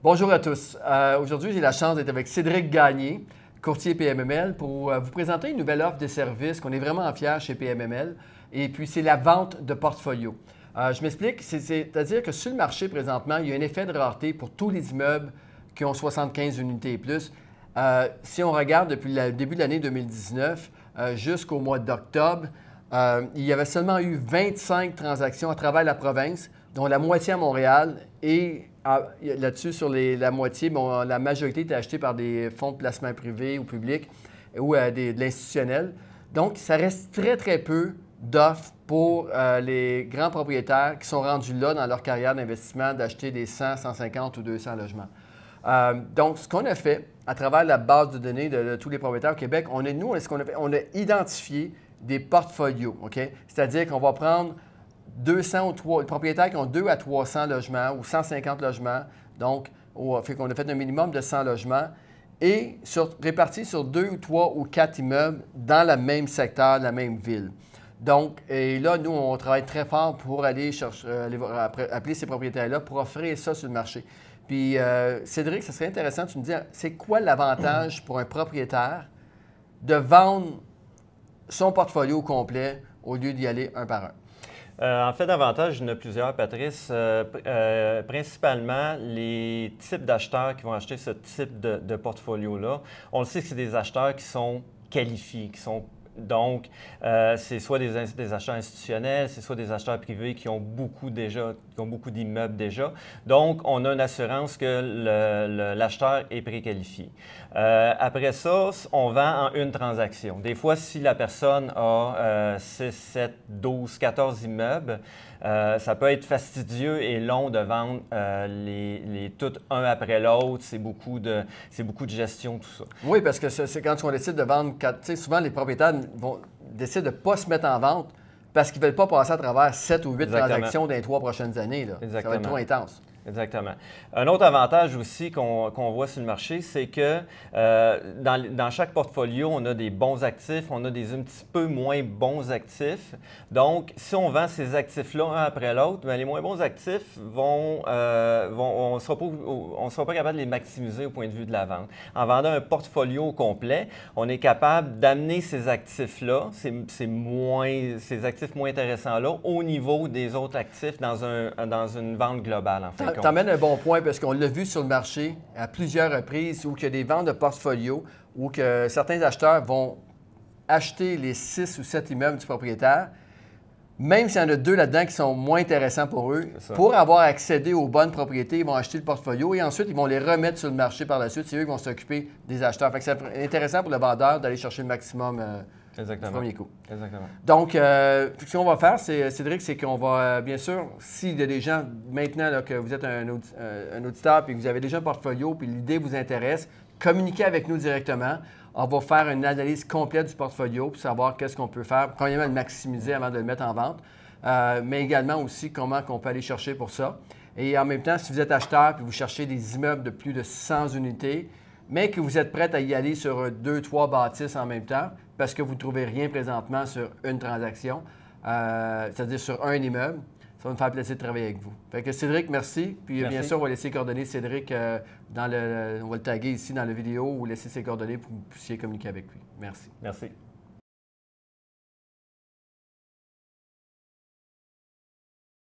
Bonjour à tous. Aujourd'hui, j'ai la chance d'être avec Cédric Gagné, courtier PMML, pour vous présenter une nouvelle offre de services qu'on est vraiment fiers chez PMML. Et puis, c'est la vente de portfolio. Je m'explique, c'est-à-dire que sur le marché présentement, il y a un effet de rareté pour tous les immeubles qui ont 75 unités et plus. Si on regarde depuis le début de l'année 2019 jusqu'au mois d'octobre, il y avait seulement eu 25 transactions à travers la province, dont la moitié à Montréal. Et là-dessus, sur la moitié, bon, la majorité était achetée par des fonds de placement privés ou publics ou de l'institutionnel. Donc, ça reste très, très peu d'offres pour les grands propriétaires qui sont rendus là dans leur carrière d'investissement d'acheter des 100, 150 ou 200 logements. Donc, ce qu'on a fait à travers la base de données de tous les propriétaires au Québec, on a identifié des portfolios. Okay? C'est-à-dire qu'on va prendre 200 ou 3 propriétaires qui ont 2 à 300 logements ou 150 logements. Donc, on a fait un minimum de 100 logements et répartis sur 2 ou 3 ou 4 immeubles dans le même secteur, la même ville. Donc, et là, nous, on travaille très fort pour aller appeler ces propriétaires-là pour offrir ça sur le marché. Puis, Cédric, ce serait intéressant, tu me dis, c'est quoi l'avantage pour un propriétaire de vendre son portfolio complet au lieu d'y aller un par un? En fait, davantage, il y en a plusieurs, Patrice. Principalement, les types d'acheteurs qui vont acheter ce type de portfolio-là. On le sait que c'est des acheteurs qui sont qualifiés, donc, c'est soit des acheteurs institutionnels, c'est soit des acheteurs privés qui ont beaucoup d'immeubles déjà. Donc, on a une assurance que l'acheteur est préqualifié. Après ça, on vend en une transaction. Des fois, si la personne a 6, 7, 12, 14 immeubles, ça peut être fastidieux et long de vendre les tous un après l'autre. C'est beaucoup de gestion, tout ça. Oui, parce que c'est quand on décide de vendre, souvent les propriétaires décident de ne pas se mettre en vente parce qu'ils ne veulent pas passer à travers 7 ou 8 transactions dans les 3 prochaines années. Là. Ça va être trop intense. Exactement. Un autre avantage aussi qu'on voit sur le marché, c'est que dans chaque portfolio, on a des bons actifs, on a des un petit peu moins bons actifs. Donc, si on vend ces actifs-là un après l'autre, les moins bons actifs on ne sera pas capable de les maximiser au point de vue de la vente. En vendant un portfolio au complet, on est capable d'amener ces actifs-là, ces actifs moins intéressants-là, au niveau des autres actifs dans une vente globale, en fait. Tu amènes un bon point parce qu'on l'a vu sur le marché à plusieurs reprises où il y a des ventes de portfolio où que certains acheteurs vont acheter les 6 ou 7 immeubles du propriétaire, même s'il y en a 2 là-dedans qui sont moins intéressants pour eux, pour avoir accédé aux bonnes propriétés, ils vont acheter le portfolio et ensuite ils vont les remettre sur le marché par la suite. C'est eux qui vont s'occuper des acheteurs. Fait que c'est intéressant pour le vendeur d'aller chercher le maximum du premier coup. Exactement. Donc, ce qu'on va faire, Cédric, c'est qu'on va, bien sûr, s'il y a des gens maintenant là, que vous êtes un auditeur et que vous avez déjà un portfolio puis l'idée vous intéresse, communiquez avec nous directement. On va faire une analyse complète du portfolio pour savoir qu'est-ce qu'on peut faire, premièrement le maximiser avant de le mettre en vente, mais également aussi comment on peut aller chercher pour ça. Et en même temps, si vous êtes acheteur et vous cherchez des immeubles de plus de 100 unités, mais que vous êtes prêt à y aller sur 2, 3 bâtisses en même temps, parce que vous ne trouvez rien présentement sur une transaction, c'est-à-dire sur un immeuble, ça va nous faire plaisir de travailler avec vous. Fait que Cédric, merci. Puis bien sûr, on va laisser les coordonnées de Cédric on va le taguer ici dans la vidéo ou laisser ses coordonnées pour que vous puissiez communiquer avec lui. Merci. Merci.